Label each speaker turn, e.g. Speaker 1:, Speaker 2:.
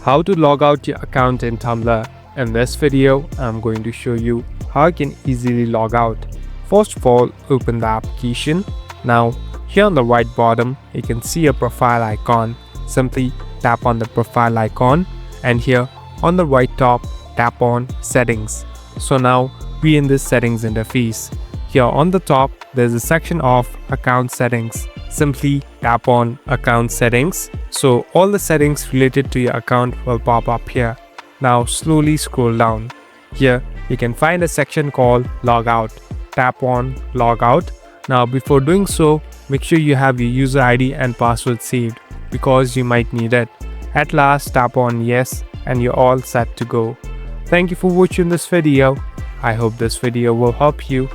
Speaker 1: How to log out your account in Tumblr. In this video, I'm going to show you how you can easily log out. First of all, open the application. Now, here on the right bottom, you can see a profile icon. Simply tap on the profile icon, and here on the right top, tap on Settings. So now we're in this Settings interface. Here on the top, there's a section of Account Settings. Simply tap on Account Settings. So all the settings related to your account will pop up here. Now slowly scroll down. Here you can find a section called Logout. Tap on Logout. Now before doing so, make sure you have your user ID and password saved because you might need it. At last, tap on Yes and you're all set to go. Thank you for watching this video. I hope this video will help you.